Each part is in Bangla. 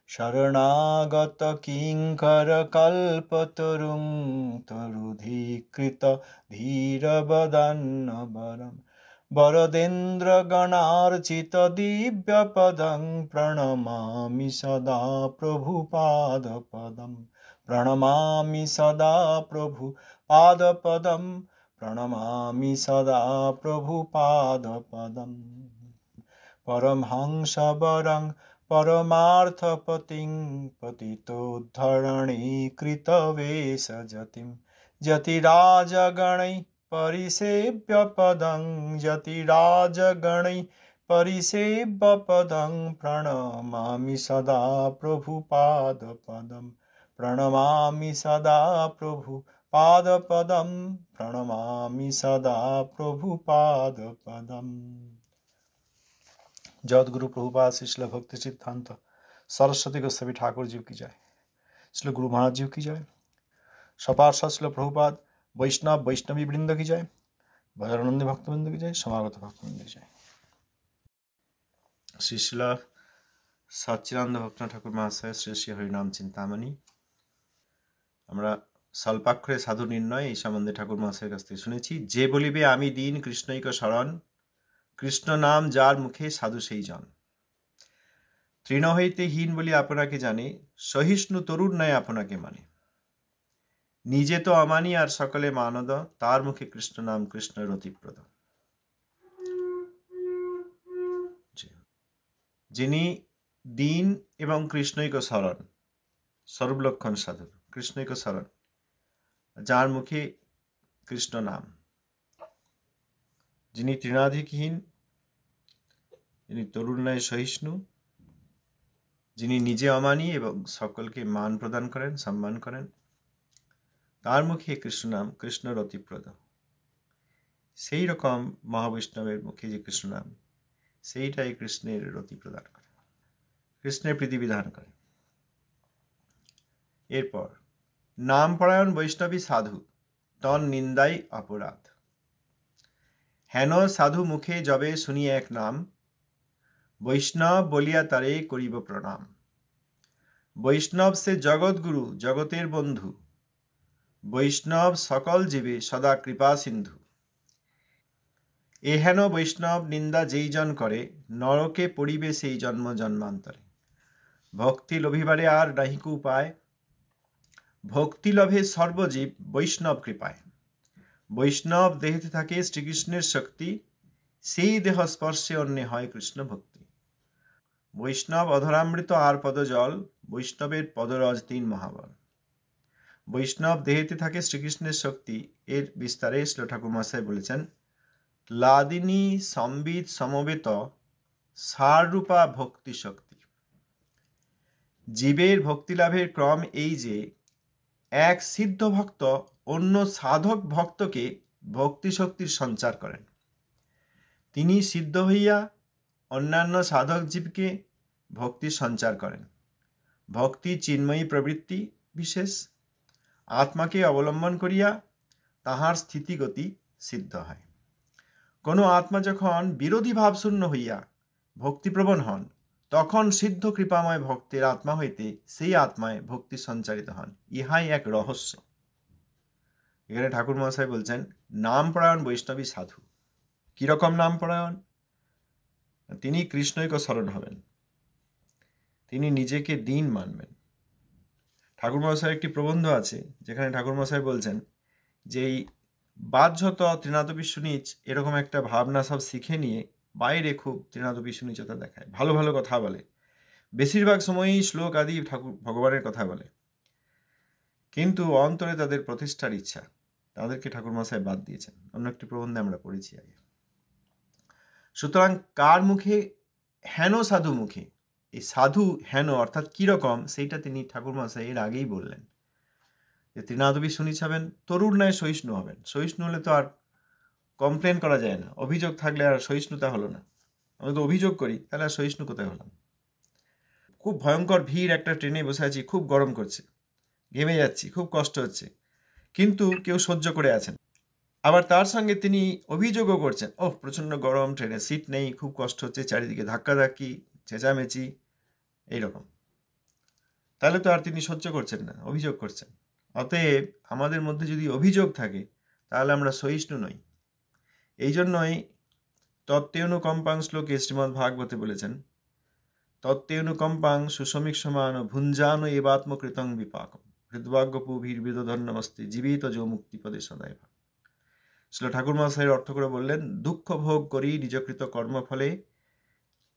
शरणागत किङ्कर कल्पतरुं तरुधिकृत धीरवदन्नवरं वरदेन्द्रगणार्चित दिव्यपदं प्रणमामि सदा प्रभुपादपदं प्रणमामि सदा प्रभुपादपदं प्रणमामि सदा प्रभुपादपदम् परमहंसवरं परमार्थपतिं पतितोद्धरणीकृतवेषजतिं जतिराजगणैः परिसेव्यपदं जतिराजगणैः परिसेव्यपदं प्रणमामि सदा प्रभुपादपदं प्रणमामि सदा प्रभुपादपदं प्रणमामि सदा प्रभुपादपदम्। जगद्गुरु प्रभुपाद श्री भक्ति सिद्धांत सरस्वती गोस्वामी ठाकुर जी की जय। श्री गुरु महाराज जी की जय। सपार्षद श्री प्रभुपाद वैष्णव वैष्णवी वृंद की जय। भजनानंदी भक्तवृंद की जय। समागत भक्तवृंद की जय। श्री शिला सच्चिदानंद भक्तनाथ ठाकुर महाशय श्री श्री हरिनाम चिंतामणि আমরা স্বল্পাক্ষরে সাধু নির্ণয় এই সম্বন্ধে ঠাকুর মহাশয়ের কাছ থেকে শুনেছি। যে বলিবে আমি দীন কৃষ্ণৈক শরণ, কৃষ্ণ নাম যার মুখে সাধু সেই জন। তৃণ হইতে হীন বলি আপনাকে জানে, সহিষ্ণু তরুর ন্যায় আপনাকে মানে। নিজে তো অমানি আর সকলে মানদ, তার মুখে কৃষ্ণ নাম কৃষ্ণের অতিপ্রদ। যিনি দীন এবং কৃষ্ণৈক শরণ, সর্বলক্ষণ সাধু, কৃষ্ণৈক শরণ, যার মুখে কৃষ্ণ নাম, যিনি তৃণাধিকহীন, যিনি তরুর ন্যায় সহিষ্ণু, যিনি নিজে অমানি এবং সকলকে মান প্রদান করেন, সম্মান করেন, তার মুখে কৃষ্ণ নাম কৃষ্ণের অতিপ্রদ। সেই রকম মহাবৈষ্ণবের মুখে যে কৃষ্ণ নাম, সেইটাই কৃষ্ণের রতি প্রদান করে, কৃষ্ণের প্রীতিবিধান করে। এরপর নাম পরায়ণ বৈষ্ণবী সাধু, তন নিন্দাই অপরাধ। হেন সাধু মুখে যবে শুনি এক নাম, বৈষ্ণব বলিয়া তারে করিব প্রণাম। বৈষ্ণব সে জগৎ গুরু, জগতের বন্ধু, বৈষ্ণব সকল জীবে সদা কৃপা সিন্ধু। এহেন বৈষ্ণব নিন্দা যেই জন করে, নরকে পড়িবে সেই জন্ম জন্মান্তরে। ভক্তি লোভিবারে আর নাহিক উপায়, ভক্তি লভে সর্বজীব বৈষ্ণব কৃপায়। বৈষ্ণব দেহেতে থাকে শ্রীকৃষ্ণের শক্তি, সেই দেহ স্পর্শে অন্যে হয় কৃষ্ণ ভক্তি। বৈষ্ণব অধরামৃত আর পদজল, বৈষ্ণবের পদরজ তিন মহাবল। বৈষ্ণব দেহেতে থাকে শ্রীকৃষ্ণের শক্তি, এর বিস্তারে শ্রী ঠাকুর মহাশয় বলেছেন, লাদিনী সম্বিত সমবেত সাররূপা ভক্তি শক্তি। জীবের ভক্তি লাভের ক্রম এই যে, এক সিদ্ধ ভক্ত অন্য সাধক ভক্তকে ভক্তি শক্তির সঞ্চার করেন। তিনি সিদ্ধ হইয়া অন্যান্য সাধক জীবকে ভক্তি সঞ্চার করেন। ভক্তি চিন্ময়ী প্রবৃত্তি বিশেষ, আত্মাকে অবলম্বন করিয়া তাহার স্থিতিগতি সিদ্ধ হয়। কোনো আত্মা যখন বিরোধী ভাবশূন্য হইয়া ভক্তিপ্রবণ হন, তখন সিদ্ধ কৃপাময় ভক্তের আত্মা হইতে সেই আত্মায় ভক্তি সঞ্চারিত হন। ইহাই এক রহস্য। এখানে ঠাকুর মহাশয় বলছেন নামপরায়ণ বৈষ্ণবী সাধু। কিরকম নামপরায়ণ? তিনি কৃষ্ণৈক শরণ হবেন, তিনি নিজেকে দীন মানবেন। ঠাকুর মহাশয়ের একটি প্রবন্ধ আছে যেখানে ঠাকুর মহাশয় বলছেন যে এই বাহ্যত তৃণাদপি নিচ এরকম একটা ভাবনা সব শিখে নিয়ে বাইরে খুব তৃণাদপি নিচতা দেখায়, ভালো ভালো কথা বলে, বেশিরভাগ সময়ই শ্লোক আদি ঠাকুর ভগবানের কথা বলে, কিন্তু অন্তরে তাদের প্রতিষ্ঠার ইচ্ছা, তাদেরকে ঠাকুর মহাশয় বাদ দিয়েছেন। অন্য একটি প্রবন্ধে আমরা পড়েছি আগে। সুতরাং কার মুখে? হেন সাধু মুখে। এই সাধু হেন অর্থাৎ কিরকম, সেইটা তিনি ঠাকুর মহাশয় এর আগেই বললেন যে তৃণাদপি শুনিছ হবেন, তরুর ন্যায় সহিষ্ণু হবেন। সহিষ্ণু হলে তো আর কমপ্লেন করা যায় না, অভিযোগ থাকলে আর সহিষ্ণুতা হলো না। আমরা তো অভিযোগ করি, তাহলে আর সহিষ্ণু কোথায় হলাম? খুব ভয়ঙ্কর ভিড়, একটা ট্রেনে বসে আছি, খুব গরম করছে, ঘেমে যাচ্ছি, খুব কষ্ট হচ্ছে, কিন্তু কেউ সহ্য করে আছেন। আবার তার সঙ্গে তিনি অভিযোগও করছেন, ওহ প্রচণ্ড গরম, ট্রেনে সিট নেই, খুব কষ্ট হচ্ছে, চারিদিকে ধাক্কাধাক্কি, চেঁচামেচি, এইরকম। তাহলে তো আর তিনি সহ্য করছেন না, অভিযোগ করছেন। অতএব আমাদের মধ্যে যদি অভিযোগ থাকে তাহলে আমরা সহিষ্ণু নই। এই জন্যই তত্ত্বেনুকম্পাং শ্লোকে শ্রীমদ্ ভাগবতে বলেছেন, তত্ত্বেনুকম্পাং সুসমীক সমান ভুঞ্জান এবাত্মকৃতং বিপাকম হৃদ্ভাগ্যপুভির্বিদধন্যমস্তি জীবিত যৌ মুক্তিপদে সদায়। শ্রীল ঠাকুর মহাশয়ের অর্থ করে বললেন, দুঃখ ভোগ করি নিজকৃত কর্মফলে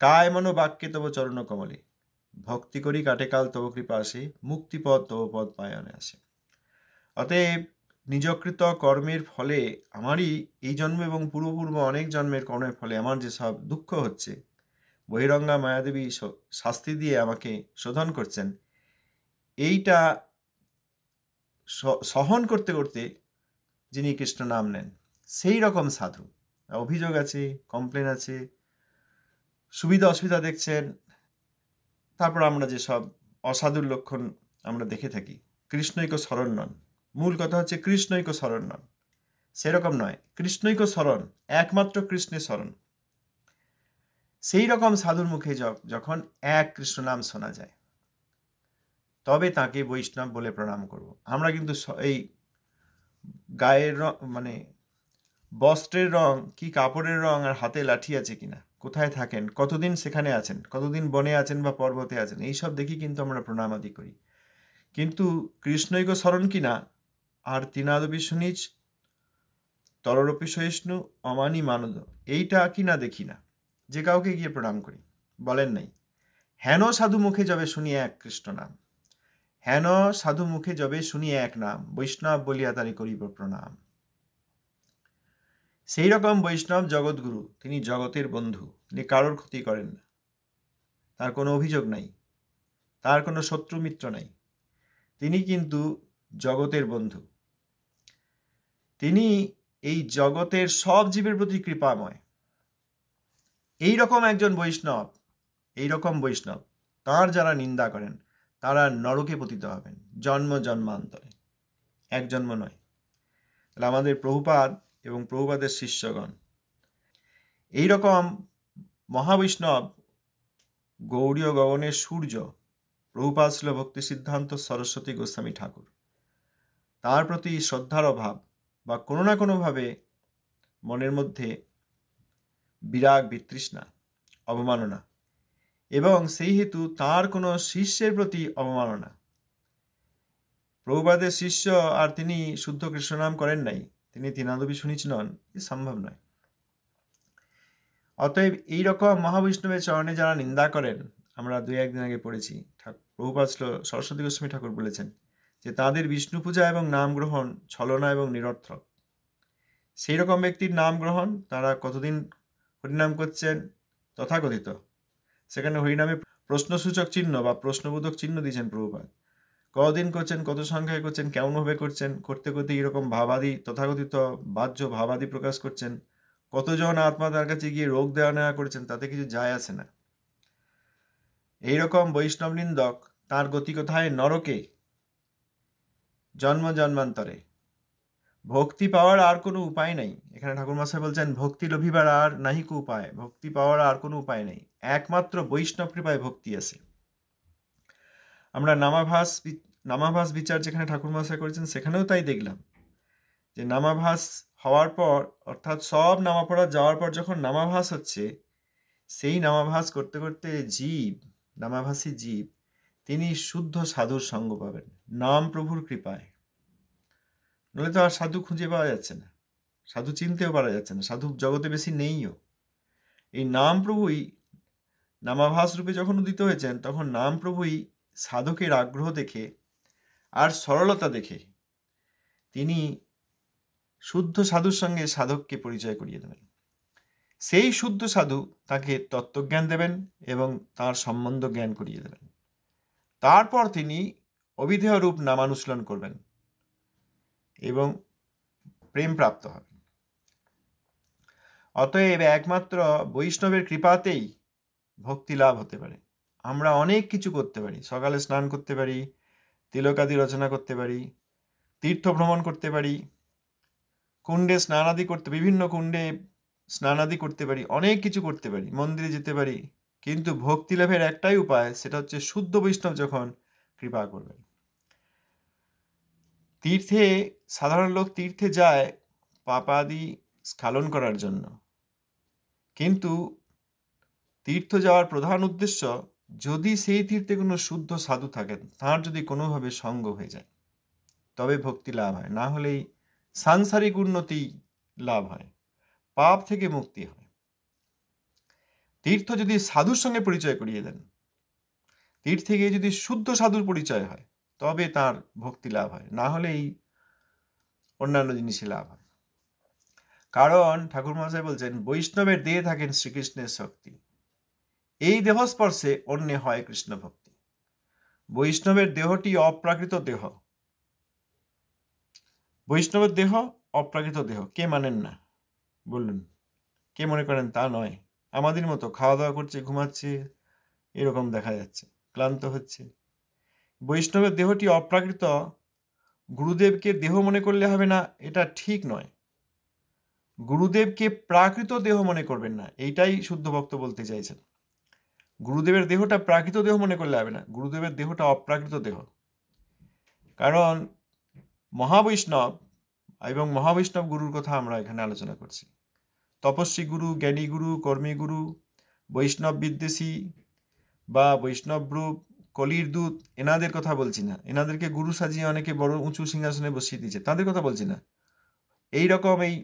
কায় মনো বাক্যে তব চরণ কমলে ভক্তি করি কাটেকাল তব কৃপা আসে মুক্তিপদ তব পদ পায়নে আসে। অতএব নিজকৃত কর্মের ফলে আমারই এই জন্ম এবং পূর্বপূর্ব অনেক জন্মের কর্মের ফলে আমার যেসব দুঃখ হচ্ছে, বহিরঙ্গা মায়াদেবী শাস্তি দিয়ে আমাকে শোধন করছেন, এইটা সহন করতে করতে যিনি কৃষ্ণ নাম নেন সেই রকম সাধু। অভিযোগ আছে, কমপ্লেন আছে, সুবিধা অসুবিধা দেখছেন, তারপর আমরা যেসব অসাধুর লক্ষণ আমরা দেখে থাকি, কৃষ্ণৈক স্মরণ নন। মূল কথা হচ্ছে কৃষ্ণৈক স্মরণ নন, সেরকম নয়। কৃষ্ণৈক স্মরণ, একমাত্র কৃষ্ণের স্মরণ। সেই রকম সাধুর মুখে যখন এক কৃষ্ণ নাম শোনা যায় তবে তাকে বৈষ্ণব বলে প্রণাম করব। আমরা কিন্তু এই গায়ের রং, মানে বস্ত্রের রং কি, কাপড়ের রং, আর হাতে লাঠি আছে কিনা, কোথায় থাকেন, কতদিন সেখানে আছেন, কতদিন বনে আছেন বা পর্বতে আছেন, এইসব দেখি কিন্তু আমরা প্রণাম আদি করি। কিন্তু কৃষ্ণৈক স্মরণ কিনা, আর তিনাদপি শুনিচ তররপি সহিষ্ণু অমানি মানদ, এইটা কিনা দেখি না, যে কাউকে গিয়ে প্রণাম করি। বলেন নাই, হেন সাধু মুখে যবে শুনি এক কৃষ্ণ নাম, হেন সাধু মুখে যবে শুনি এক নাম, বৈষ্ণব বলিয়া তারি করিব প্রণাম। সেই রকম বৈষ্ণব জগৎগুরু, তিনি জগতের বন্ধু, তিনি কারোর ক্ষতি করেন না, তার কোনো অভিযোগ নাই, তার কোনো শত্রু মিত্র নাই, তিনি কিন্তু জগতের বন্ধু। তিনি এই জগতের সব জীবের প্রতি কৃপাময়। এই রকম একজন বৈষ্ণব, এই রকম বৈষ্ণব, তার যারা নিন্দা করেন তারা নরকে পতিত হবেন জন্ম জন্মান্তরে, এক জন্ম নয়। তাহলে আমাদের প্রভুপাদ এবং প্রভুপাদের শিষ্যগণ এই রকম মহাবৈষ্ণব, গৌড়ীয় গগনের সূর্য প্রভুপাদ ছিল ভক্তি সিদ্ধান্ত সরস্বতী গোস্বামী ঠাকুর, তার প্রতি শ্রদ্ধার অভাব বা কোনো না কোনোভাবে মনের মধ্যে বিরাগ, বিতৃষ্ণা, অবমাননা, এবং সেই হেতু তার কোনো শিষ্যের প্রতি অবমাননা। প্রভুপাদের শিষ্য আর তিনি শুদ্ধ কৃষ্ণ নাম করেন নাই, তিনি তিনাদপি শুনিচ নন, এ সম্ভব নয়। অতএব এইরকম মহাবৈষ্ণবের চরণে যারা নিন্দা করেন, আমরা 2-1 দিন আগে পড়েছি, প্রভুপাদ সরস্বতী গোস্বামী ঠাকুর বলেছেন যে তাদের বিষ্ণু পূজা এবং নাম গ্রহণ ছলনা এবং নিরর্থক। সেই রকম ব্যক্তির নাম গ্রহণ, তারা কতদিন হরিনাম করছেন তথাকথিত, সেখানে হরিনামে প্রশ্নসূচক চিহ্ন বা প্রশ্নবোধক চিহ্ন দিয়েছেন প্রভুপাদ, কতদিন করছেন, কত সংখ্যায় করছেন, কেমনভাবে করছেন, করতে করতে এরকম ভাবাদি, তথাকথিত বাহ্য ভাবাদি প্রকাশ করছেন, কতজন আত্মা তার কাছে গিয়ে রোগ দেওয়া নেওয়া করেছেন, তাতে কিছু যায় আসে না। এইরকম বৈষ্ণব নিন্দক, তার গতি কোথায়? নরকে, জন্ম জন্মান্তরে। ভক্তি পাওয়ার আর কোনো উপায় নেই। এখানে ঠাকুরমশাই বলছেন ভক্তি লভিবার আর নাহি কো উপায়, ভক্তি পাওয়ার আর কোনো উপায় নেই, একমাত্র বৈষ্ণব কৃপায় ভক্তি আছে। আমরা নামাভাস বিচার যেখানে ঠাকুরমশাই করেছেন সেখানেও তাই দেখলাম, যে নামাভাস হওয়ার পর, অর্থাৎ সব নামাপড়া যাওয়ার পর যখন নামাভাস হচ্ছে, সেই নামাভাস করতে করতে জীব, নামাভাসী জীব, তিনি শুদ্ধ সাধুর সঙ্গ পাবেন নাম প্রভুর কৃপায়। নইলে তো আর সাধু খুঁজে পাওয়া যাচ্ছে না, সাধু চিনতেও পারা যাচ্ছে না, সাধু জগতে বেশি নেইও। এই নাম প্রভুই নামাভাস রূপে যখন উদিত হয়েছেন, তখন নাম প্রভুই সাধকের আগ্রহ দেখে আর সরলতা দেখে তিনি শুদ্ধ সাধুর সঙ্গে সাধককে পরিচয় করিয়ে দেবেন। সেই শুদ্ধ সাধু তাকে তত্ত্বজ্ঞান দেবেন এবং তার সম্বন্ধ জ্ঞান করিয়ে দেবেন। তারপর তিনি অবিধেয় রূপ নামানুশীলন করবেন এবং প্রেম প্রাপ্ত হবেন। অতএব একমাত্র বৈষ্ণবের কৃপাতেই ভক্তি লাভ হতে পারে। আমরা অনেক কিছু করতে পারি, সকালে স্নান করতে পারি, তিলকাদি রচনা করতে পারি, তীর্থ ভ্রমণ করতে পারি, কুণ্ডে স্নানাদি করতে, বিভিন্ন কুণ্ডে স্নানাদি করতে পারি, অনেক কিছু করতে পারি, মন্দিরে যেতে পারি, কিন্তু ভক্তি লাভের একটাই উপায়, সেটা হচ্ছে শুদ্ধ বৈষ্ণব যখন কৃপা করবেন। তীর্থে সাধারণ লোক তীর্থে যায় পাপাদি স্খলন করার জন্য, কিন্তু তীর্থ যাওয়ার প্রধান উদ্দেশ্য যদি সেই তীর্থে কোনো শুদ্ধ সাধু থাকেন, তার যদি কোনোভাবে সঙ্গ হয়ে যায়, তবে ভক্তি লাভ হয়, না হলেই সাংসারিক উন্নতি লাভ হয়, পাপ থেকে মুক্তি হয়। তীর্থ যদি সাধুর সঙ্গে পরিচয় করিয়ে দেন, তীর্থে গিয়ে যদি শুদ্ধ সাধুর পরিচয় হয়, তবে তার ভক্তি লাভ হয়, না হলেই অন্যান্য জিনিসই লাভ হয়। কারণ ঠাকুর মহাশয় বলছেন, বৈষ্ণবের দেহে থাকেন শ্রীকৃষ্ণের শক্তি, এই দেহস্পর্শে অন্যে হয় কৃষ্ণ ভক্তি। বৈষ্ণবের দেহটি অপ্রাকৃত দেহ, বৈষ্ণবের দেহ অপ্রাকৃত দেহ। কে মানেন না বলুন? কে মনে করেন তা নয়? আমাদের মতো খাওয়া দাওয়া করছে, ঘুমাচ্ছে, এরকম দেখা যাচ্ছে, ক্লান্ত হচ্ছে। বৈষ্ণবের দেহটি অপ্রাকৃত, গুরুদেবকে দেহ মনে করলে হবে না, এটা ঠিক নয়। গুরুদেবকে প্রাকৃত দেহ মনে করবেন না, এইটাই শুদ্ধ ভক্ত বলতে চাইছেন। গুরুদেবের দেহটা প্রাকৃত দেহ মনে করলে হবে না, গুরুদেবের দেহটা অপ্রাকৃত দেহ। কারণ মহাবৈষ্ণব এবং মহাবৈষ্ণব গুরুর কথা আমরা এখানে আলোচনা করছি। তপস্বী গুরু, জ্ঞানী গুরু, কর্মী গুরু, বৈষ্ণব বিদ্বেষী বা বৈষ্ণবরূপ কলির দূত, এনাদের কথা বলছি না। এনাদেরকে গুরু সাজিয়ে অনেকে বড় উঁচু সিংহাসনে বসিয়ে দিয়েছে, তাদের কথা বলছি না। এইরকম এই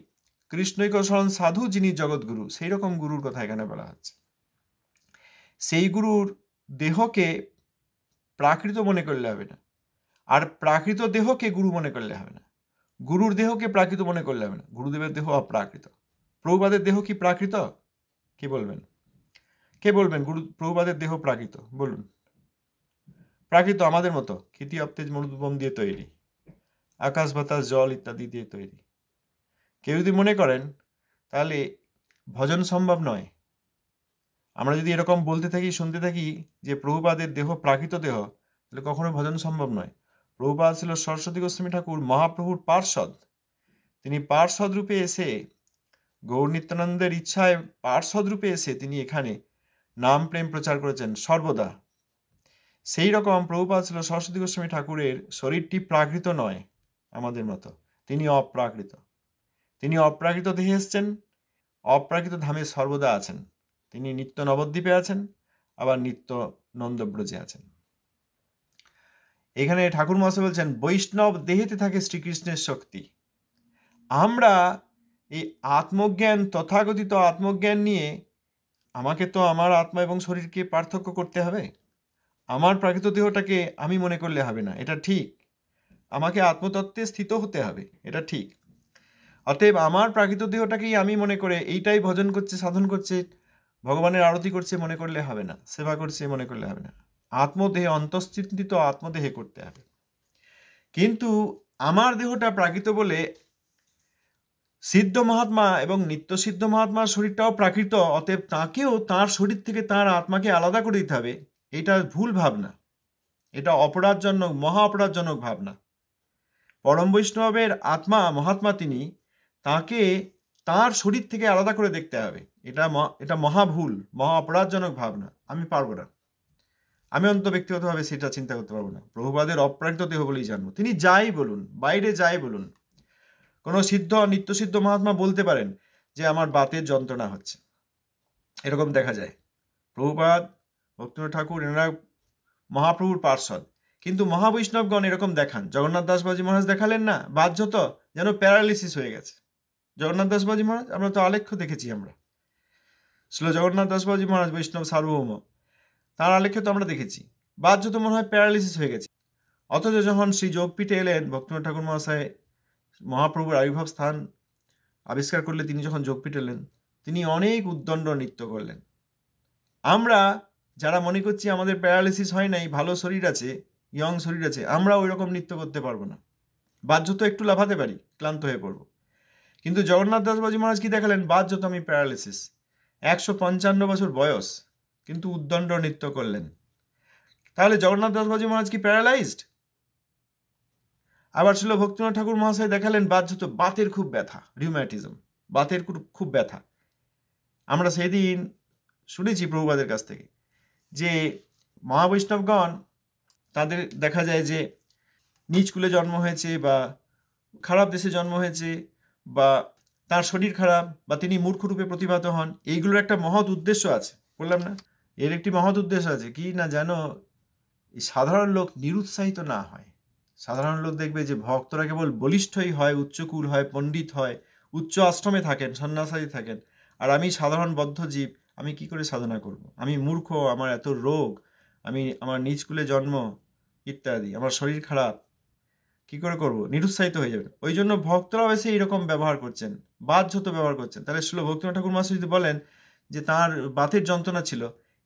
কৃষ্ণৈকশরণ সাধু যিনি জগৎগুরু, সেই রকম গুরুর কথা এখানে বলা হচ্ছে। সেই গুরুর দেহকে প্রাকৃত মনে করলে হবে না, আর প্রাকৃত দেহকে গুরু মনে করলে হবে না। গুরুর দেহকে প্রাকৃত মনে করলে হবে না, গুরুদেবের দেহ অপ্রাকৃত। প্রভুপাদের দেহ কি প্রাকৃত? কে বলবেন? কে বলবেন গুরু প্রভুপাদের দেহ প্রাকৃত? বলুন। প্রাকৃত আমাদের মতো ক্ষিতি অপ্তেজ মরুদ্গম দিয়ে তৈরি, আকাশ বাতাস জল ইত্যাদি দিয়ে তৈরি। কেউ যদি মনে করেন তাহলে ভজন সম্ভব নয়। আমরা যদি এরকম বলতে থাকি, শুনতে থাকি যে প্রভুপাদের দেহ প্রাকৃত দেহ, তাহলে কখনো ভজন সম্ভব নয়। প্রভুপাদ ছিল সরস্বতী গোস্বামী ঠাকুর মহাপ্রভুর পার্ষদ। তিনি পার্ষদ রূপে এসে, গৌর নিত্যানন্দের ইচ্ছায় পার্ষদ রূপে এসে তিনি এখানে নাম প্রেম প্রচার করেছেন সর্বদা। সেই রকম প্রভুপাদ ছিল সরস্বতী গোস্বামী ঠাকুরের শরীরটি প্রাকৃত নয় আমাদের মতো, তিনি অপ্রাকৃত। তিনি অপ্রাকৃত দেহে এসছেন, অপ্রাকৃত ধামে সর্বদা আছেন। তিনি নিত্য নবদ্বীপে আছেন, আবার নিত্য নন্দব্রজে আছেন। এখানে ঠাকুর মহাশয় বলছেন, বৈষ্ণব দেহেতে থাকে শ্রীকৃষ্ণের শক্তি। আমরা এই আত্মজ্ঞান, তথাকথিত আত্মজ্ঞান নিয়ে আমাকে তো আমার আত্মা এবং শরীরকে পার্থক্য করতে হবে। আমার প্রাকৃত দেহটাকে আমি মনে করলে হবে না, এটা ঠিক। আমাকে আত্মতত্ত্বে স্থিত হতে হবে, এটা ঠিক। অতএব আমার প্রাকৃত দেহটাকেই আমি মনে করে এইটাই ভজন করছে, সাধন করছে, ভগবানের আরতি করছে মনে করলে হবে না, সেবা করছে মনে করলে হবে না। আত্মদেহে, অন্তঃস্থিত আত্মদেহে করতে হবে। কিন্তু আমার দেহটা প্রাকৃত বলে সিদ্ধ মহাত্মা এবং নিত্য সিদ্ধ মহাত্মার শরীরটাও প্রাকৃত, অতএব তাকেও তার শরীর থেকে তার আত্মাকে আলাদা করে দিতে হবে, এটা ভুল ভাবনা। এটা অপরাধজনক, মহা অপরাধজনক ভাবনা। পরম বৈষ্ণবের আত্মা মহাত্মা তিনি, তাকে তার শরীর থেকে আলাদা করে দেখতে হবে। এটা মহা ভুল, মহা অপরাধজনক ভাবনা। আমি পারবো না, আমি অন্তত ব্যক্তিগতভাবে সেটা চিন্তা করতে পারবো না। প্রভুপাদের অপ্রাকৃত দেহ বলেই জানবো। তিনি যাই বলুন, বাইরে যাই বলুন, কোনো সিদ্ধ নিত্যসিদ্ধ মহাত্মা বলতে পারেন যে আমার বাতের যন্ত্রণা হচ্ছে, এরকম দেখা যায়। প্রভুপাদ, ভক্তিনাথ ঠাকুর, এনারা মহাপ্রভুর পার্ষদ, কিন্তু মহাবৈষ্ণবগণ এরকম দেখান। জগন্নাথ দাস বাবাজী মহারাজ দেখালেন না, বাহ্যত যেন প্যারালিসিস হয়ে গেছে। জগন্নাথ দাস বাবাজী মহারাজ আমরা তো আলেখ্য দেখেছি, আমরা ছিল জগন্নাথ দাস বাবাজী মহারাজ বৈষ্ণব সার্বভৌম, তার আলেখ্য তো আমরা দেখেছি, বাহ্যত মনে হয় প্যারালিসিস হয়ে গেছে। অথচ যখন শ্রী যোগপীঠে এলেন, ভক্তিনাথ ঠাকুর মহাশয় মহাপ্রভুর আবির্ভাব স্থান আবিষ্কার করলে, তিনি যখন যোগপীঠে এলেন, তিনি অনেক উদ্দণ্ড নৃত্য করলেন। আমরা যারা মনে করছি আমাদের প্যারালিসিস হয় নাই, ভালো শরীর আছে, ইয়ং শরীর আছে, আমরা ওই রকম নৃত্য করতে পারবো না। বাহ্যত একটু লাফাতে পারি, ক্লান্ত হয়ে পড়বো। কিন্তু জগন্নাথ দাস বাবাজী মহারাজ কি দেখালেন? বাহ্যত আমি প্যারালিসিস, 155 বছর বয়স, কিন্তু উদ্দণ্ড নৃত্য করলেন। তাহলে জগন্নাথ দাস বাবাজী মহারাজ কি প্যারালাইজড? আবার ছিল ভক্তিনাথ ঠাকুর মহাশয় দেখালেন বাহ্যত বাতের খুব ব্যথা, রিউম্যাটিজম, বাতের খুব ব্যথা। আমরা সেই দিন শুনেছি প্রভুপাদের কাছ থেকে যে মহাবৈষ্ণবগণ তাদের দেখা যায় যে নিচ কুলে জন্ম হয়েছে, বা খারাপ দেশে জন্ম হয়েছে, বা তার শরীর খারাপ, বা তিনি মূর্খরূপে প্রতিভাত হন, এইগুলোর একটা মহৎ উদ্দেশ্য আছে। বললাম না, এর একটি মহৎ উদ্দেশ্য আছে, কি না যেন এই সাধারণ লোক নিরুৎসাহিত না হয়। সাধারণ লোক দেখবে যে ভক্তরা কেবল বলিষ্ঠই হয়, উচ্চকুল হয়, পণ্ডিত হয়, উচ্চ আশ্রমে থাকেন, সন্ন্যাসারী থাকেন, আর আমি সাধারণ বদ্ধজীব, আমি কি করে সাধনা করব? আমি মূর্খ, আমার এত রোগ, আমার নিজ কুলে জন্ম ইত্যাদি, আমার শরীর খারাপ, কি করে করব? নিরুৎসাহিত হয়ে যাবেন। ওই জন্য ভক্তরাও এসে এইরকম ব্যবহার করছেন, বাহ্যত ব্যবহার করছেন। তাহলে শ্রীল ভক্তিনাথ ঠাকুর মহাশয় যদি বলেন যে তার বাতের যন্ত্রণা ছিল,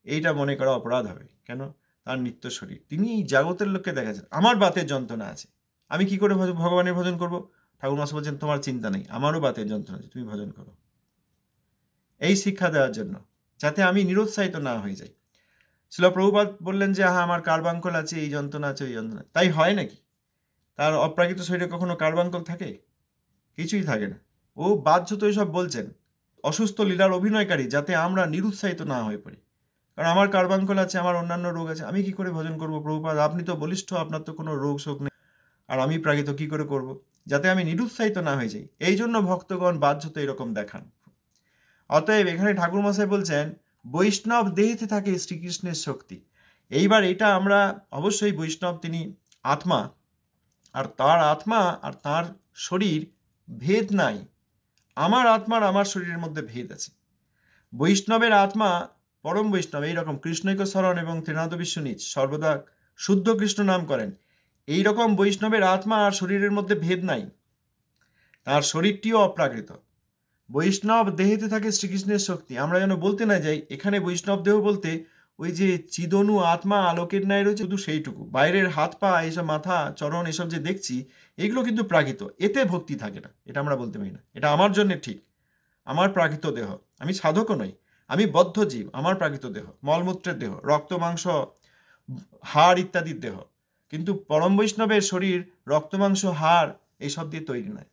এইটা মনে করা অপরাধ হবে। কেন? তার নিত্য শরীর, তিনি জগতের লোককে দেখাচ্ছেন আমার বাতের যন্ত্রণা আছে, আমি কি করে ভগবানের ভজন করব? ঠাকুর মহাশয় বলছেন তোমার চিন্তা নেই, আমারও বাতের যন্ত্রণা আছে, তুমি ভজন করো। এই শিক্ষা দেওয়ার জন্য, যাতে আমি নিরুৎসাহিত না হয়ে যাই। শ্রীল প্রভুপাদ বললেন যে হ্যাঁ আমার কার্বাঙ্কল আছে, এই যন্ত্রণা আছে, ওই যন্ত্রণা। তাই হয় নাকি? তার অপ্রাকৃত শরীরে কখনো কার্বাঙ্কল থাকে? কিছুই থাকে না। ও বাহ্যত এসব বলছেন অসুস্থ লীলার অভিনয়কারী, যাতে আমরা নিরুৎসাহিত না হয়ে পড়ি। কারণ আমার কার্বাঙ্কল আছে, আমার অন্যান্য রোগ আছে, আমি কি করে ভজন করব প্রভুপাদ? আপনি তো বলিষ্ঠ, আপনার তো কোনো রোগ শোক নেই, আর আমি প্রাকৃত কি করে করব? যাতে আমি নিরুৎসাহিত না হয়ে যাই, এই জন্য ভক্তগণ বাহ্যত এরকম দেখান। অতএব এখানে ঠাকুর মশাই বলছেন বৈষ্ণব দেহেতে থাকে শ্রীকৃষ্ণের শক্তি। এইবার এটা আমরা অবশ্যই, বৈষ্ণব তিনি আত্মা, আর তার আত্মা আর তার শরীর ভেদ নাই। আমার আত্মার আমার শরীরের মধ্যে ভেদ আছে। বৈষ্ণবের আত্মা পরম বৈষ্ণব, এইরকম কৃষ্ণৈক শরণ এবং ত্রিনাথ বিশ্বনীচ সর্বদা শুদ্ধ কৃষ্ণ নাম করেন। এইরকম বৈষ্ণবের আত্মা আর শরীরের মধ্যে ভেদ নাই, তার শরীরটিও অপ্রাকৃত। বৈষ্ণব দেহেতে থাকে শ্রীকৃষ্ণের শক্তি। আমরা যেন বলতে না যাই এখানে বৈষ্ণব দেহ বলতে ওই যে চিদনু আত্মা আলোকের ন্যায় রয়েছে শুধু সেইটুকু, বাইরের হাত পা এইসব মাথা চরণ এসব যে দেখছি এগুলো কিন্তু প্রাকৃত, এতে ভক্তি থাকে না, এটা আমরা বলতে পারি না। এটা আমার জন্য ঠিক, আমার প্রাকৃত দেহ, আমি সাধকও নই, আমি বদ্ধ জীব, আমার প্রাকৃত দেহ, মলমূত্রের দেহ, রক্ত মাংস হাড় ইত্যাদির দেহ। কিন্তু পরম বৈষ্ণবের শরীর রক্ত মাংস হাড় এইসব দিয়ে তৈরি নয়।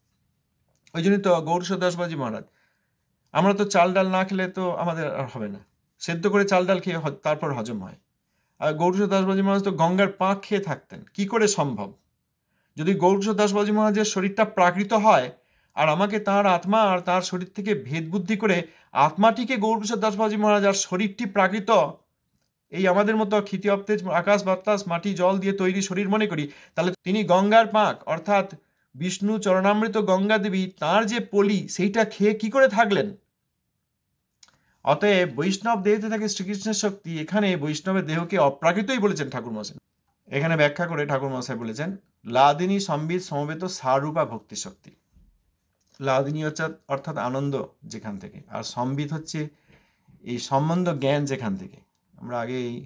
ওই জন্যই তো গৌরসুর দাসবাজি মহারাজ, আমরা তো চাল ডাল না খেলে তো আমাদের আর হবে না, সেদ্ধ করে চাল ডাল খেয়ে তারপর হজম হয়। আর গৌরসুর দাসবাজি মহারাজ তো গঙ্গার পাক খেয়ে থাকতেন, কি করে সম্ভব? যদি গৌরসুর দাসবাজি মহারাজের শরীরটা প্রাকৃত হয়, আর আমাকে তার আত্মা আর তার শরীর থেকে ভেদ বুদ্ধি করে আত্মাটিকে গৌরসুর দাসবাজি মহারাজ আর শরীরটি প্রাকৃত, এই আমাদের মতো ক্ষিতি অপ্তেজ আকাশ বাতাস মাটি জল দিয়ে তৈরি শরীর মনে করি, তাহলে তিনি গঙ্গার পাক অর্থাৎ বিষ্ণু চরণামৃত গঙ্গা দেবী তাঁর যে পলি সেইটা খেয়ে কি করে থাকলেন? অতএব বৈষ্ণব দেহতে থাকে শ্রীকৃষ্ণের শক্তি। এখানে বৈষ্ণবের দেহকে অপ্রাকৃতই বলেছেন ঠাকুর মশাই। এখানে ব্যাখ্যা করে ঠাকুর মশাই বলেছেন লাদিনী সম্বিত সমবেত সারূপা ভক্তি শক্তি। লাদিনী হচ্ছে অর্থাৎ আনন্দ যেখান থেকে, আর সম্বিত হচ্ছে এই সম্বন্ধ জ্ঞান যেখান থেকে। আমরা আগে এই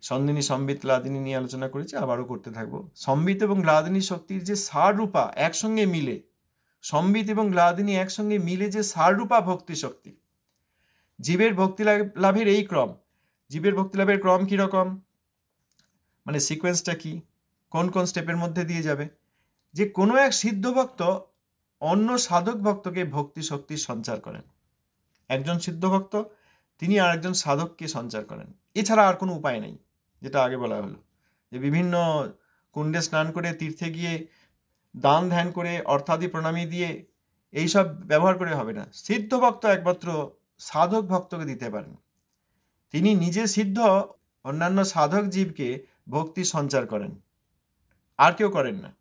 সন্দিনী সম্বিত লাদিনী নিয়ে আলোচনা করেছি, আবারও করতে থাকবো। সম্বিত এবং লাদিনী শক্তির যে সারূপা একসঙ্গে মিলে, সম্বিত এবং লাদিনী একসঙ্গে মিলে যে সারূপা ভক্তি শক্তি, জীবের ভক্তি লাভের এই ক্রম। জীবের ভক্তি লাভের ক্রম কীরকম, মানে সিকোয়েন্সটা কি, কোন কোন স্টেপের মধ্যে দিয়ে যাবে? যে কোনো এক সিদ্ধ ভক্ত অন্য সাধক ভক্তকে ভক্তি শক্তির সঞ্চার করেন। একজন সিদ্ধ ভক্ত তিনি আর একজন সাধককে সঞ্চার করেন, এছাড়া আর কোনো উপায় নেই। যেটা আগে বলা হলো যে বিভিন্ন কুণ্ডে স্নান করে, তীর্থে গিয়ে দান ধ্যান করে, অর্থাদি প্রণামী দিয়ে এইসব ব্যবহার করে হবে না। সিদ্ধ ভক্ত একমাত্র সাধক ভক্তকে দিতে পারেন। তিনি নিজে সিদ্ধ, অন্যান্য সাধক জীবকে ভক্তি সঞ্চার করেন, আর কেউ করেন না।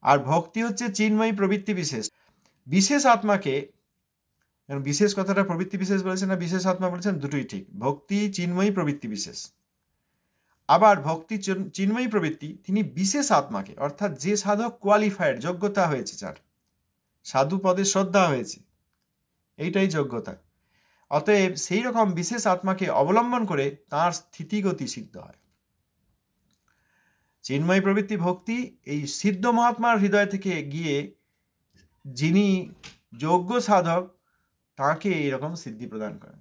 আর ভক্তি হচ্ছে চিন্ময়ী প্রবৃত্তি বিশেষ। বিশেষ আত্মাকে, বিশেষ কথাটা প্রবৃত্তি বিশেষ বলেছেন না বিশেষ আত্মা বলেছেন, দুটোই ঠিক। ভক্তি চিন্ময়ী প্রবৃত্তি বিশেষ। আবার ভক্তি চিন্ময়ী প্রবৃত্তি তিনি বিশেষ আত্মাকে, অর্থাৎ যে সাধক কোয়ালিফাইড, যোগ্যতা হয়েছে, যার সাধু পদে শ্রদ্ধা হয়েছে, এইটাই যোগ্যতা। অতএব সেই রকম বিশেষ আত্মাকে অবলম্বন করে তার স্থিতিগতি সিদ্ধ হয়। চিন্ময় প্রবৃত্তি ভক্তি এই সিদ্ধ মহাত্মার হৃদয় থেকে গিয়ে যিনি যোগ্য সাধক তাকে এরকম সিদ্ধি প্রদান করেন।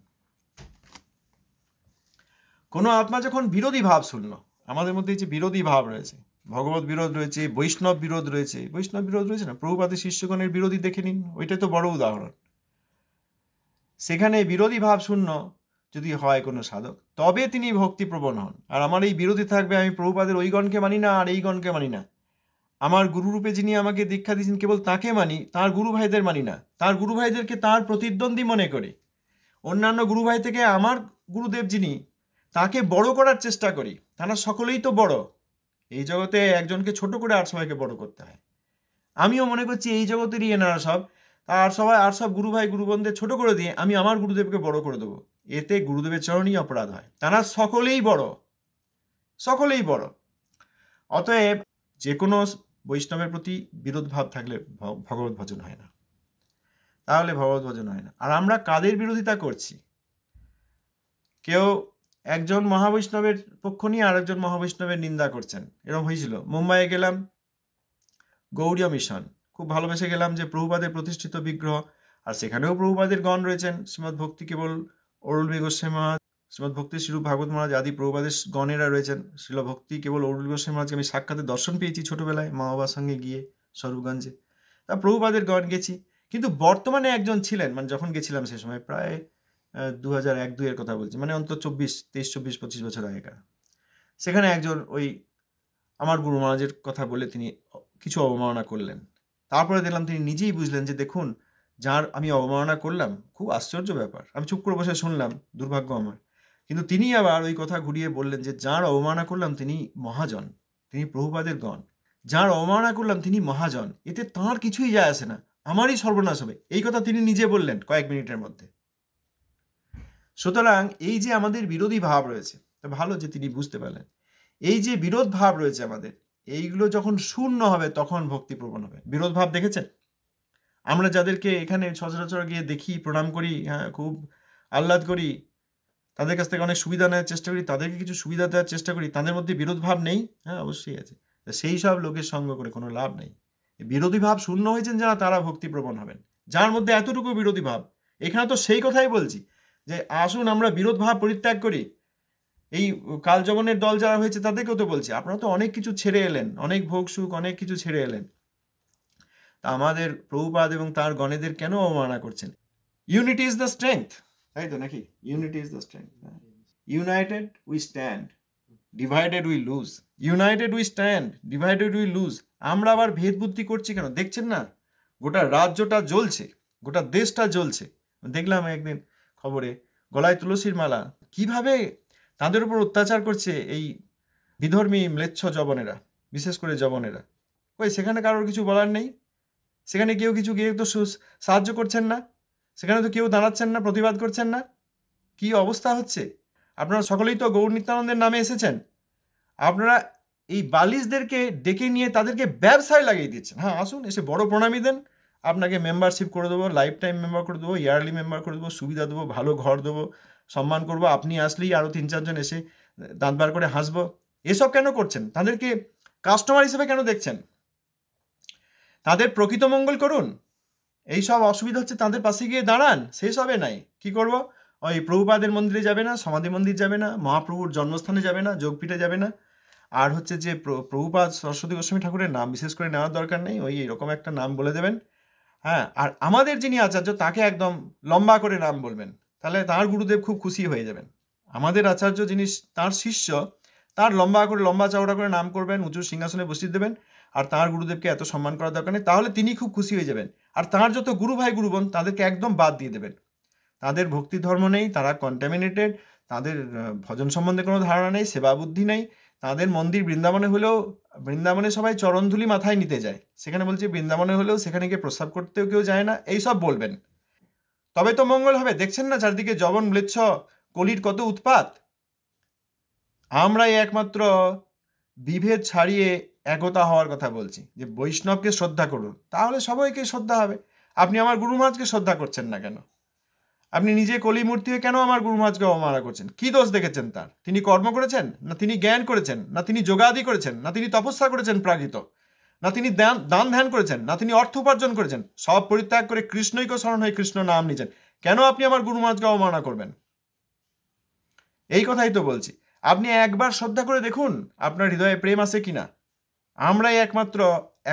কোনো আত্মা যখন বিরোধী ভাব শূন্য, আমাদের মধ্যে যে বিরোধী ভাব রয়েছে, ভগবত বিরোধ রয়েছে, বৈষ্ণব বিরোধ রয়েছে, বৈষ্ণব বিরোধ রয়েছে না, প্রভুপাদের শিষ্যগণের বিরোধী দেখে নিন, ওইটাই তো বড় উদাহরণ। সেখানে বিরোধী ভাব শূন্য যদি হয় কোনো সাধক, তবে তিনি ভক্তিপ্রবণ হন। আর আমার এই বিরোধী থাকবে, আমি প্রভুপাদের ওই গণকে মানি না আর এই গণকে মানি না, আমার গুরুরূপে যিনি আমাকে দীক্ষা দিয়েছেন কেবল তাকে মানি, তার গুরু ভাইদের মানি না, তার গুরু ভাইদেরকে তার প্রতিদ্বন্দ্বী মনে করি, অন্যান্য গুরু ভাই থেকে আমার গুরুদেব যিনি তাকে বড় করার চেষ্টা করি। তারা সকলেই তো বড়, এই জগতে একজনকে ছোট করে আর সবাইকে বড় করতে হয়। আমিও মনে করছি এই জগতেরই এনারা সব, আর সব গুরু ভাই গুরুবন্ধের ছোট করে দিয়ে আমি আমার গুরুদেবকে বড় করে দেবো। এতে গুরুদেবের চরণেই অপরাধ হয়। তারা সকলেই বড়, সকলেই বড়। অতএব যে কোনো বৈষ্ণবের প্রতি বিরোধ ভাব থাকলে ভগবত ভজন হয় না, তাহলে ভগবত ভজন হয় না। আর আমরা কাদের বিরোধিতা করছি? কেউ একজন মহাবৈষ্ণবের পক্ষ নিয়ে আরেকজন মহাবৈষ্ণবের নিন্দা করছেন, এরকম হয়েছিল। মুম্বাইয়ে গেলাম, গৌড়ীয় মিশন, খুব ভালোবেসে গেলাম যে প্রভুপাদের প্রতিষ্ঠিত বিগ্রহ, আর সেখানেও প্রভুপাদের গণ রয়েছেন। শ্রীমদ্ ভক্তি কেবল অরুলবী গোস্বামী মহারাজ, শ্রীমদ্ ভক্তি শিরূপ ভাগবত মহারাজ আদি প্রভুপাদের গণেরা রয়েছেন। শ্রীল ভক্তি কেবল অরুলবী গোস্বামী মহারাজকে আমি সাক্ষাতে দর্শন পেয়েছি ছোটবেলায় মা বাবার সঙ্গে গিয়ে স্বরূপগঞ্জে, তা প্রভুপাদের গণ গেছি। কিন্তু বর্তমানে একজন ছিলেন, মানে যখন গেছিলাম সে সময় প্রায় 2001-2 কথা বলছি, মানে অন্তত 23-24-25 বছর আগেকার। সেখানে একজন ওই আমার গুরু মহারাজের কথা বলে তিনি কিছু অবমাননা করলেন। তারপরে দেখলাম তিনি নিজেই বুঝলেন যে দেখুন, যার আমি অবমাননা করলাম, খুব আশ্চর্য ব্যাপার, আমি চুপ করে বসে শুনলাম, দুর্ভাগ্য আমার। কিন্তু তিনি আবার ওই কথা ঘুরিয়ে বললেন যে যার অবমাননা করলাম তিনি মহাজন, তিনি প্রভুপাদের গণ, যার অবমাননা করলাম তিনি মহাজন, এতে তাঁর কিছুই যায় আসে না, আমারই সর্বনাশ হবে, এই কথা তিনি নিজে বললেন কয়েক মিনিটের মধ্যে। সুতরাং এই যে আমাদের বিরোধী ভাব রয়েছে, ভালো যে তিনি বুঝতে পারলেন এই যে বিরোধ ভাব রয়েছে আমাদের, এইগুলো যখন শূন্য হবে তখন ভক্তিপ্রবণ হবে। বিরোধ ভাব দেখেছেন? আমরা যাদেরকে এখানে সচরাচর গিয়ে দেখি, প্রণাম করি, হ্যাঁ, খুব আহ্লাদ করি, তাদের কাছ থেকে অনেক সুবিধা নেওয়ার চেষ্টা করি, তাদেরকে কিছু সুবিধা দেওয়ার চেষ্টা করি, তাদের মধ্যে বিরোধ ভাব নেই? হ্যাঁ, অবশ্যই আছে। সেই সব লোকের সঙ্গ করে কোনো লাভ নেই। বিরোধী ভাব শূন্য হয়েছেন যারা, তারা ভক্তিপ্রবণ হবেন। যার মধ্যে এতটুকু বিরোধী ভাব, এখানে তো সেই কথাই বলছি যে আসুন আমরা বিরোধ ভাব পরিত্যাগ করি। এই কালযবনের দল যারা হয়েছে তাদেরকেও তো বলছি, আপনারা তো অনেক কিছু ছেড়ে এলেন, অনেক ভোগ সুখ অনেক কিছু ছেড়ে এলেন, তা আমাদের প্রভুপাদ এবং তার গণেদের কেন অবমাননা করছেন? ইউনিটি ইজ দ্য স্ট্রেংথ, তাই তো নাকি? Unity is the strength. United we stand, divided we loose. United we stand, divided we loose. আমরা আবার ভেদ বুদ্ধি করছি কেন? দেখছেন না গোটা রাজ্যটা জ্বলছে, গোটা দেশটা জ্বলছে। দেখলাম একদিন খবরে গলায় তুলসীর মালা, কিভাবে তাদের উপর অত্যাচার করছে এই বিধর্মী ম্লেচ্ছ জবনেরা, বিশেষ করে জবনেরা। ওই সেখানে কারোর কিছু বলার নেই, সেখানে কেউ কিছু গিয়ে তো সাহায্য করছেন না, সেখানে তো কেউ দাঁড়াচ্ছেন না, প্রতিবাদ করছেন না। কি অবস্থা হচ্ছে! আপনারা সকলেই তো গৌর নিত্যানন্দের নামে এসেছেন, আপনারা এই বালিশদেরকে ডেকে নিয়ে তাদেরকে ব্যবসায় লাগিয়ে দিচ্ছেন। হ্যাঁ, আসুন, এসে বড় প্রণামী দেন, আপনাকে মেম্বারশিপ করে দেবো, লাইফ টাইম মেম্বার করে দেবো, ইয়ারলি মেম্বার করে দেবো, সুবিধা দেবো, ভালো ঘর দেবো, সম্মান করবো। আপনি আসলেই আরও 3-4 জন এসে দাঁত বার করে হাসবো। এসব কেন করছেন? তাদেরকে কাস্টমার হিসেবে কেন দেখছেন? তাদের প্রকৃত মঙ্গল করুন। এই সব অসুবিধা হচ্ছে, তাদের পাশে গিয়ে দাঁড়ান। সেই সবে নাই কি করব? ওই প্রভুপাদের মন্দিরে যাবে না, সমাধি মন্দির যাবে না, মহাপ্রভুর জন্মস্থানে যাবে না, যোগপীঠে যাবে না, আর হচ্ছে যে প্রভুপাদ সরস্বতী গোস্বামী ঠাকুরের নাম বিশেষ করে নেওয়ার দরকার নেই, ওই এরকম একটা নাম বলে দেবেন। হ্যাঁ, আর আমাদের যিনি আচার্য তাকে একদম লম্বা করে নাম বলবেন, তাহলে তার গুরুদেব খুব খুশি হয়ে যাবেন। আমাদের আচার্য যিনি তার শিষ্য, তার লম্বা চওড়া করে নাম করবেন, উঁচু সিংহাসনে বসিয়ে দেবেন, আর তার গুরুদেবকে এত সম্মান করার দরকার নেই, তাহলে তিনি খুব খুশি হয়ে যাবেন। আর তার যত গুরু ভাই গুরুবোন তাদেরকে একদম বাদ দিয়ে দেবেন। তাদের ভক্তি ধর্ম নেই, তারা কন্টামিনেটেড, তাদের ভজন সম্বন্ধে কোনো ধারণা নেই, সেবা বুদ্ধি নেই। তাদের মন্দির বৃন্দাবনে হলেও, বৃন্দাবনে সবাই চরণধুলি মাথায় নিতে যায়, সেখানে বলছে বৃন্দাবনে হলেও সেখানে গিয়ে প্রস্রাব করতেও কেউ যায় না। এইসব বলবেন, তবে তো মঙ্গল হবে। দেখছেন না চারদিকে জবন ম্লেচ্ছ কলির কত উৎপাত। আমরাই একমাত্র বিভেদ ছাড়িয়ে একতা হওয়ার কথা বলছি, যে বৈষ্ণবকে শ্রদ্ধা করুন, তাহলে সবাইকে শ্রদ্ধা হবে। আপনি আমার গুরু মহারাজকে শ্রদ্ধা করছেন না কেন? আপনি নিজে কলি মূর্তি হয়ে কেন আমার গুরু মহারাজকে অবমাননা করছেন? কি দোষ দেখেছেন তার? তিনি কর্ম করেছেন, না তিনি জ্ঞান করেছেন, না তিনি যোগাদি করেছেন, না তিনি তপস্যা করেছেন প্রাকৃত, না তিনি দান ধ্যান করেছেন, না তিনি অর্থ উপার্জন করেছেন? সব পরিত্যাগ করে কৃষ্ণৈক শরণ হয়ে কৃষ্ণ নাম নিয়েছেন। কেন আপনি আমার গুরু মহারাজকে অবমাননা করবেন? এই কথাই তো বলছি। আপনি একবার শ্রদ্ধা করে দেখুন আপনার হৃদয়ে প্রেম আছে কিনা। আমরাই একমাত্র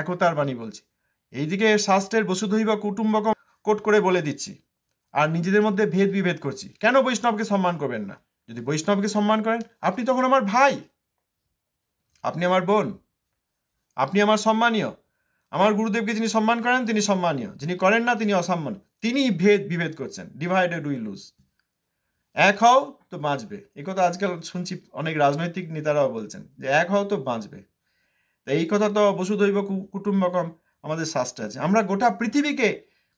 একতার বাণী বলছি। এইদিকে শাস্ত্রের বসুধৈব কুটুম্বকম কোট করে বলে দিচ্ছি, আর নিজেদের মধ্যে ভেদ বিভেদ করছি। কেন বৈষ্ণবকে সম্মান করবেন না? যদি বৈষ্ণবকে সম্মান করেন, আপনি তখন আমার ভাই, আপনি আমার বোন, আপনি আমার সম্মানীয়। আমার গুরুদেবকে যিনি সম্মান করেন তিনি সম্মানীয়, যিনি করেন না তিনি অসম্মান। তিনি ভেদ বিভেদ করছেন, ডিভাইডেড উই লুজ। এক হও তো বাঁচবে, এই কথা আজকাল শুনছি অনেক রাজনৈতিক নেতারাও বলছেন যে এক হও তো বাঁচবে। এই কথা তো বসুধৈব কুটুম্বকম আমাদের শাস্ত্রে আছে। আমরা গোটা পৃথিবীকে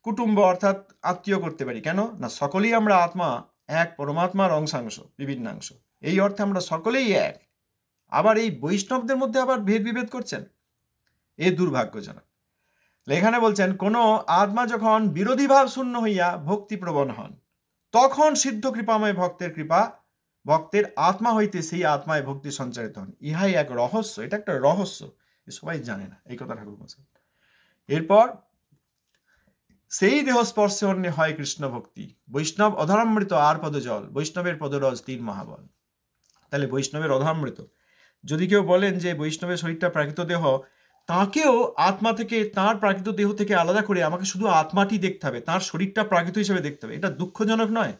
কুটুম্ব অর্থাৎ আত্মীয় করতে পারি। কেন না? সকলেই আমরা আত্মা, এক পরমাত্মার অংশাংশ, বিভিন্নাংশ। এই অর্থে আমরা সকলেই এক। আবার এই বৈষ্ণবদের মধ্যে আবার ভেদ বিভেদ করছেন, এ দুর্ভাগ্যজনক। এখানে বলছেন কোনো আত্মা যখন বিরোধী ভাব শূন্য হইয়া ভক্তিপ্রবণ হন, তখন সিদ্ধ কৃপাময় ভক্তের কৃপা ভক্তের আত্মা হইতে সেই আত্মায় ভক্তি সঞ্চারিত হন। ইহাই এক রহস্য, এটা একটা রহস্য, সবাই জানে না এই কথা ঠাকুর বলছেন। এরপর সেই দেহ স্পর্শে অন্য হয় কৃষ্ণ ভক্তি, বৈষ্ণব অধরামৃত আর পদজল, বৈষ্ণবের পদরজ 3 মহাবল। তাহলে বৈষ্ণবের অধরামৃত, যদি কেউ বলেন যে বৈষ্ণবের শরীরটা প্রাকৃত দেহ, তাকেও আত্মা থেকে, তার প্রাকৃত দেহ থেকে আলাদা করে আমাকে শুধু আত্মাটি দেখতে হবে, তার শরীরটা প্রাকৃত হিসেবে দেখতে হবে, এটা দুঃখজনক নয়?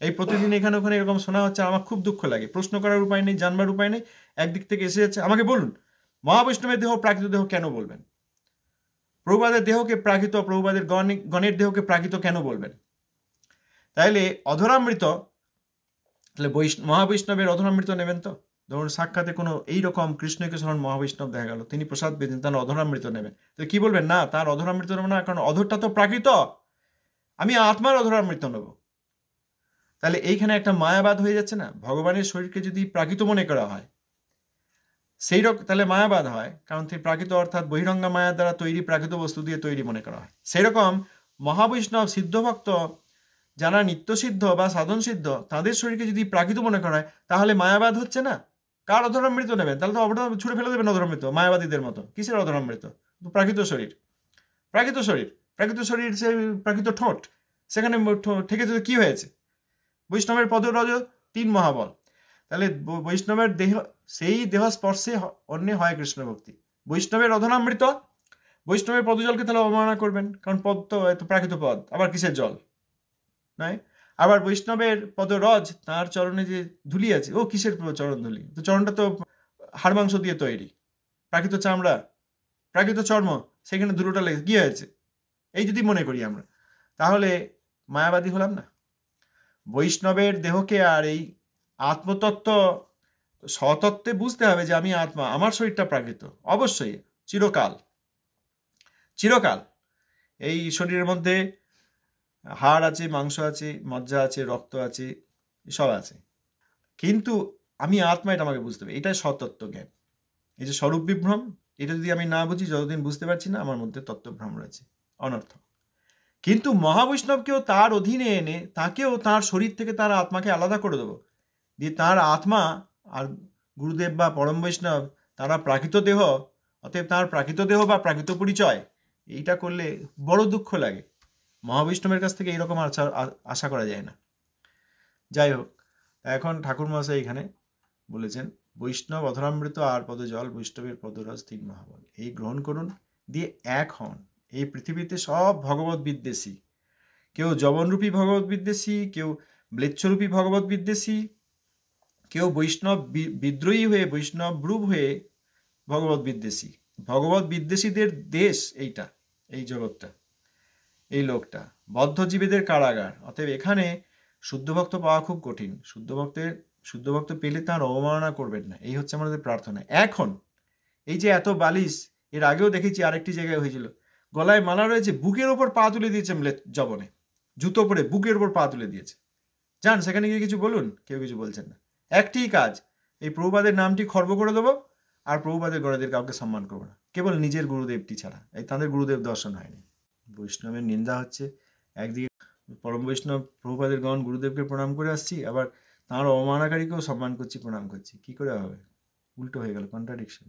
এই প্রতিদিন এখানে ওখানে এরকম শোনা হচ্ছে, আমার খুব দুঃখ লাগে। প্রশ্ন করার উপায় নেই, জানবার উপায় নেই। একদিক থেকে এসে যাচ্ছে, আমাকে বলুন মহাবৈষ্ণবের দেহ প্রাকৃত দেহ কেন বলবেন? প্রভুপাদের দেহকে প্রাকৃত, প্রভুপাদের গণের দেহকে প্রাকৃত কেন বলবেন? তাইলে অধরামৃত, তাহলে মহাবৈষ্ণবের অধরামৃত নেবেন তো? ধরুন সাক্ষাতে কোনো এইরকম কৃষ্ণকেশরণ মহাবৈষ্ণব দেখা গেল, তিনি প্রসাদ পেয়েছেন, তার অধরামৃত নেবেন, তো কি বলবেন? না, তার অধরামৃত নেব না, কারণ অধরটা তো প্রাকৃত, আমি আত্মার অধরামৃত নেব। তাহলে এইখানে একটা মায়াবাদ হয়ে যাচ্ছে না? ভগবানের শরীরকে যদি প্রাকৃত মনে করা হয়, সেই রকম তাহলে মায়াবাদ হয়, কারণ প্রাকৃত অর্থাৎ বহিরঙ্গা মায়ার দ্বারা তৈরি প্রাকৃত বস্তু দিয়ে তৈরি মনে করা হয়। সেই রকম মহাবৈষ্ণব সিদ্ধভক্ত যারা নিত্যসিদ্ধ বা সাধন সিদ্ধ, তাদের শরীরকে যদি প্রাকৃত মনে করা হয়, তাহলে মায়াবাদ হচ্ছে না? কার অধরামৃত নেবেন? তাহলে তো ছুড়ে ফেলে দেবেন অধরামৃত, মায়াবাদীদের মতো। কিসের অধরামৃত? প্রাকৃত শরীর, প্রাকৃত শরীর, প্রাকৃত শরীর, সে প্রাকৃত ঠোঁট, সেখানে ঠেকেছে কি হয়েছে? বৈষ্ণবের পদরজ 3 মহাবল। তাহলে বৈষ্ণবের দেহ, সেই দেহ স্পর্শে অন্য হয় কৃষ্ণ ভক্তি। বৈষ্ণবের অধরামৃত, বৈষ্ণবের পদজলকে তাহলে অবমাননা করবেন, কারণ পদ তো এত প্রাকৃত পদ, আবার কিসের জল নয়? আবার বৈষ্ণবের পদরজ, তার চরণে যে ধুলি আছে, ও কিসের চরণ ধুলি? তো চরণটা তো হাড় মাংস দিয়ে তৈরি, প্রাকৃত চামড়া, প্রাকৃত চর্ম, সেখানে ধুলোটা লেগে কি হয়েছে? এই যদি মনে করি আমরা, তাহলে মায়াবাদী হলাম না? বৈষ্ণবের দেহকে আর এই আত্মতত্ত্ব স্বতত্ত্বে বুঝতে হবে যে আমি আত্মা, আমার শরীরটা প্রাকৃত, অবশ্যই চিরকাল, চিরকাল এই শরীরের মধ্যে হাড় আছে, মাংস আছে, মজ্জা আছে, রক্ত আছে, সব আছে, কিন্তু আমি আত্মা, এটা আমাকে বুঝতে হবে। এটাই সতত্ত্ব জ্ঞান। এই যে স্বরূপ বিভ্রম, এটা যদি আমি না বুঝি, যতদিন বুঝতে পারছি না, আমার মধ্যে তত্ত্বভ্রম রয়েছে, অনর্থ। কিন্তু মহাবৈষ্ণবকেও তার অধীনে এনে তাকেও তার শরীর থেকে তার আত্মাকে আলাদা করে দেবো, দিয়ে তার আত্মা আর গুরুদেব বা পরম বৈষ্ণব তারা প্রাকৃত দেহ, অতএব তার প্রাকৃত দেহ বা প্রাকৃত পরিচয়, এইটা করলে বড় দুঃখ লাগে। মহাবৈষ্ণবের কাছ থেকে এইরকম আশা করা যায় না। যাই হোক, এখন ঠাকুর মহাশয় এখানে বলেছেন বৈষ্ণব অধরামৃত আর পদজল, বৈষ্ণবের পদরজ 3 মহাবল, এই গ্রহণ করুন, দিয়ে এক হন। এই পৃথিবীতে সব ভগবত বিদ্বেষী, কেউ জবনরূপী ভগবত বিদ্বেষী, কেউ ম্লেচ্ছরূপী ভগবত বিদ্বেষী, কেউ বৈষ্ণব বিদ্রোহী হয়ে, বৈষ্ণব রূপ হয়ে ভগবত বিদ্বেষী। ভগবত বিদ্বেষীদের দেশ এইটা, এই জগৎটা, এই লোকটা বদ্ধজীবীদের কারাগার। অতএব এখানে শুদ্ধ ভক্ত পাওয়া খুব কঠিন। শুদ্ধ ভক্ত পেলে তার অবমাননা করবেন না, এই হচ্ছে আমাদের প্রার্থনা। এখন এই যে এত বালিশ, এর আগেও দেখেছি আরেকটি জায়গায় হয়েছিল, গলায় মালা রয়েছে, বুকের ওপর পা তুলে দিয়েছে জবনে, জুতো পরে বুকের ওপর পা তুলে দিয়েছে। যান সেখানে গিয়ে কিছু বলুন, কেউ কিছু বলছেন না। একটি কাজ, এই প্রভুপাদের নামটি খর্ব করে দেবো, আর প্রভুপাদের গণেদের কাউকে সম্মান করবো না, কেবল নিজের গুরুদেবটি ছাড়া। এই তাদের গুরুদেব দর্শন হয়নি। বৈষ্ণবের নিন্দা হচ্ছে, একদিকে পরম বৈষ্ণব প্রভুপাদের গণ গুরুদেবকে প্রণাম করে আসছি, আবার তাঁর অবমাননাকারীকেও সম্মান করছি, প্রণাম করছি, কি করে হবে? উল্টো হয়ে গেল, কন্ট্রাডিকশন।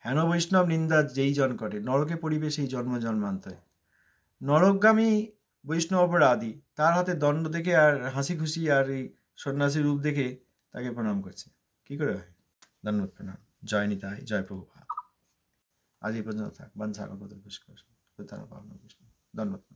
হেন বৈষ্ণব নিন্দা যেই জন করে, নরকে পড়িবে সেই জন্ম জন্মান্তরে। নরকগামী বৈষ্ণব অপরাধী, তার হাতে দণ্ড দেখে আর হাসি খুশি আর এই সন্ন্যাসী রূপ দেখে তাকে প্রণাম করছে, কি করে হয়? ধন্যবাদ, প্রণাম। জয় নিতাই, জয় প্রভুপাদ। আজ এই পর্যন্ত থাক। বন্দে মাতরম। ধন্যবাদ।